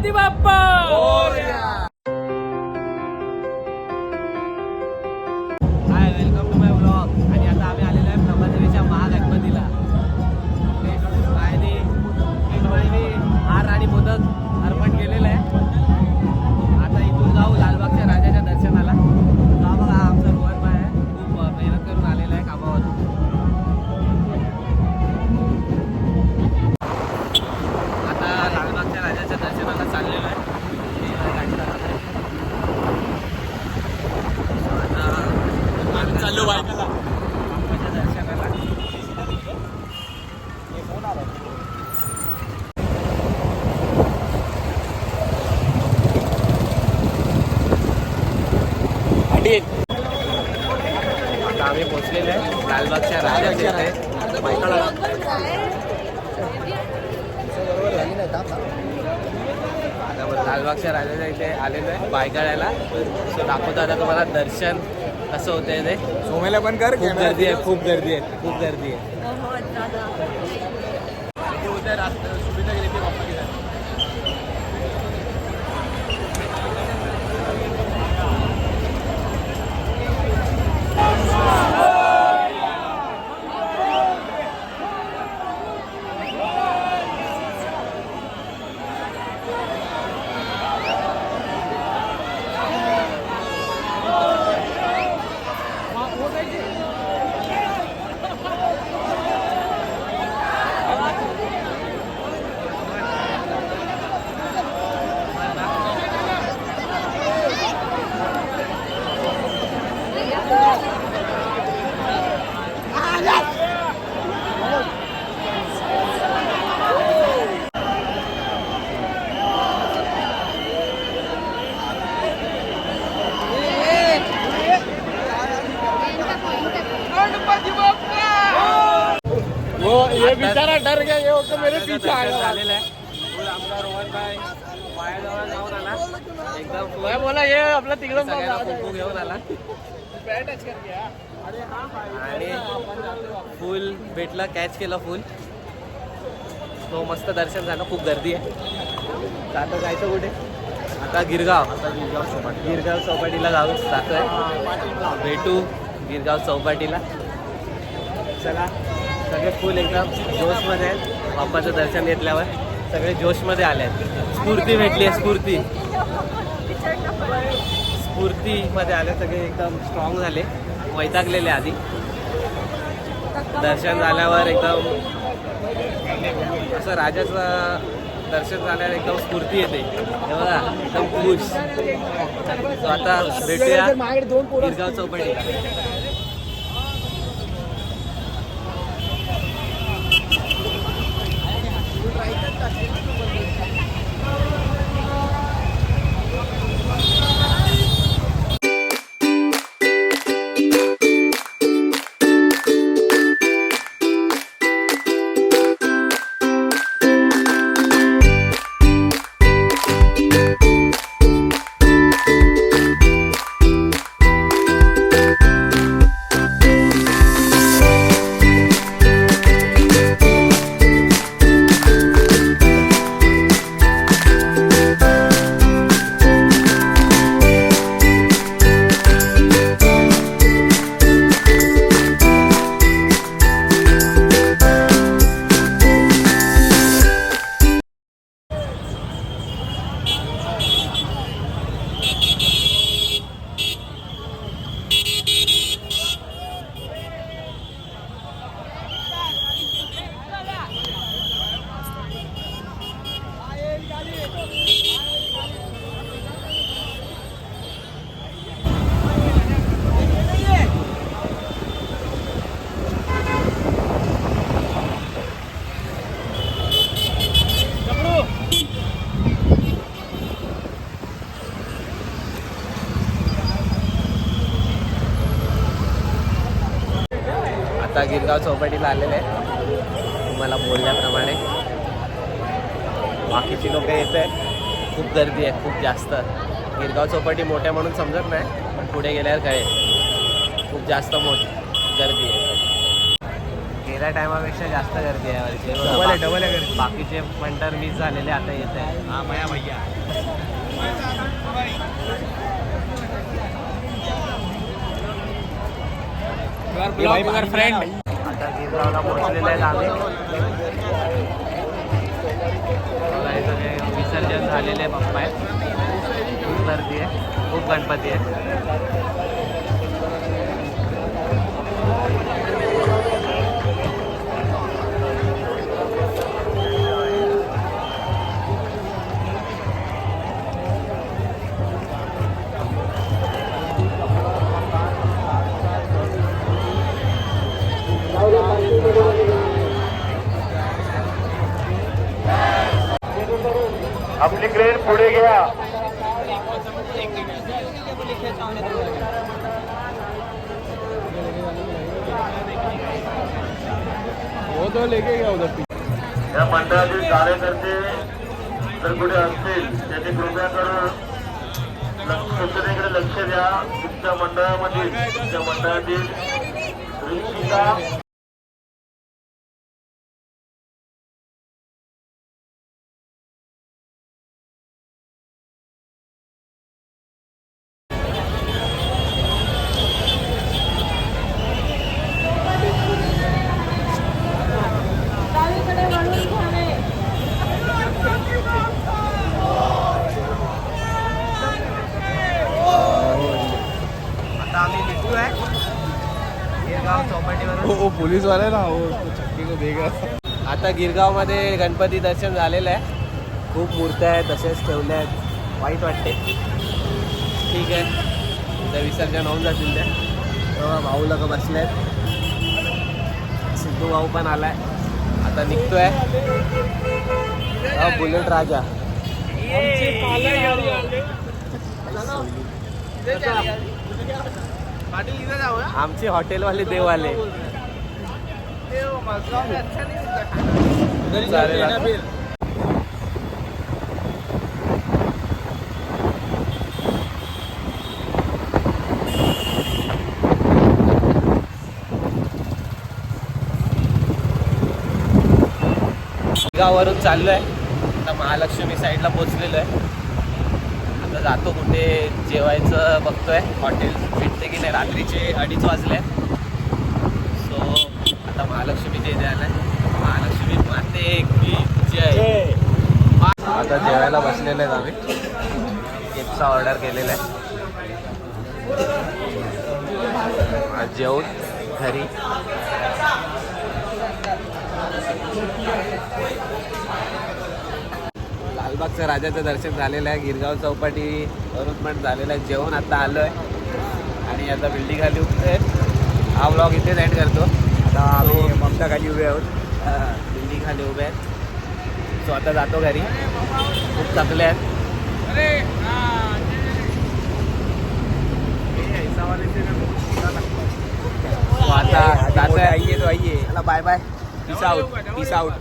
Ganpati Bappa hi, welcome to my blog. आणि आता आम्ही आलेलो आहे प्रभादेवीच्या महागणपतीला. बायने हार आणि मोदक अर्पण केलेलं आहे. आता इथून जाऊ लालबागच्या राजाच्या दर्शनाला. हा बघा, आमचा रोहन भाई आहे, खूप मेहनत करून आलेला आहे कामावरून. आता लालबागच्या राजाच्या दर्शनाला चाललेलो आहे. चालू बायकाला बाप्पाच्या दर्शनाला. आता आम्ही पोहोचलेलो आहे लालबागच्या राजाच्या इथे. लालबागच्या राजाच्या इथे आलेलो आहे बायकाळ्याला. सो दाखवतो आता तुम्हाला दर्शन कसं होतंय ते. सोमेला पण कर. खूप गर्दी आहे, खूप गर्दी आहे, खूप गर्दी आहे. सुविधा गेली ती बाप्पा किती ये बेचारा डर गया, ये होता मेरे पीछे झालेला आहे. आमचा रोहन भाई पायाजवळ जाऊन आला एकदम. मैं बोला ये आपला तिकडं सगळ्यांना कुंकू घेऊन आला आणि फुल भेटला, कॅच केलं फुल. तो मस्त दर्शन झालं. खूप गर्दी आहे. आता जायचं कुठे? आता गिरगाव चौपाटीला जातोय. भेटू गिरगाव चौपाटीला. चला, सगळे फुल एकदम जोशमध्ये आहेत. बाप्पाचं दर्शन घेतल्यावर सगळे जोशमध्ये आले आहेत. स्फूर्ती भेटली आहे, स्फूर्तीमध्ये आले सगळे. एकदम स्ट्रॉंग झाले, वैतागलेले आधी. दर्शन झाल्यावर एकदम असं राजाचं दर्शन झाल्यावर एकदम स्फूर्ती येते. हे बघा, एकदम खुश. आता भेटूया गिरगाव चौपाटीला. आता गिरगाव चौपाटीला आलेले आहे तुम्हाला बोलल्याप्रमाणे. बाकीची लोक येत आहेत. खूप गर्दी आहे, खूप जास्त. गिरगाव चौपाटी मोठ्या म्हणून समजत नाही, पण पुढे गेल्यावर कळेल. खूप जास्त मोठी गर्दी आहे. गेल्या टायमापेक्षा जास्त गर्दी आहे. डबल आहे गर्दी. बाकीचे पण तर मिस झालेले आता येत आहे. हा भैया फ्रेंड आता गिरगावला पोहोचलेले आहेत आम्ही. बघा, हे सगळे विसर्जन झालेले बाप्पा आहेत. खूप गर्दी आहे, खूप गणपती आहे. आपली क्रेन पुढे घ्या. वो तो लेके गया उधर. या मंडळातील कार्यकर्ते जर कुठे असतील त्यांनी कृपया करून स्वच्छतेकडे लक्ष द्या. तुमच्या मंडळातील रिक्षिका डावीकडे वळून घ्यावे. आता आम्ही निघतोय गिरगाव चौपाटीवरून. वो पुलिस वाले ना वो उसको चक्की को देगा. आता गिरगावमध्ये गणपती दर्शन झालेलं आहे. खूप मूर्त्या आहेत तसेच ठेवल्या आहेत. वाईट वाटते. ठीक आहे, उद्या विसर्जन होऊन जातील त्या. तेव्हा भाऊ लोक बसले आहेत. सिद्धू भाऊ पण आलाय. आता निघतोय बुलेट राजा. आमचे हॉटेलवाले देवाले. चालेल आता. गावावरून चाललो आहे. आता महालक्ष्मी साईडला पोचलेलो आहे. आता जातो कुठे जेवायचं बघतोय. हॉटेल भेटते की नाही. रात्रीचे 2:30 वाजले. सो आता महालक्ष्मीच्या इथे आलाय. महालक्ष्मी माते की जय. आता जेवायला बसलेले आहेत आम्ही. केकचा ऑर्डर केलेला आहे. आज जेवून घरी. लालबागच्या राजाचं दर्शन झालेलं आहे. गिरगाव चौपाटीवरून पण झालेलं आहे. जेवण आता आलो आहे आणि आता बिल्डिंग खाली उभे. हा व्लॉग इथेच एंड करतो. आता आम्ही ममता खाली उभे आहोत. बिल्डिंग खाली उभे आहेत. सो आता जातो घरी. खूप थकले आहेत. So आता जातो आहे. आइए तो आइए. चला बाय बाय. Peace out.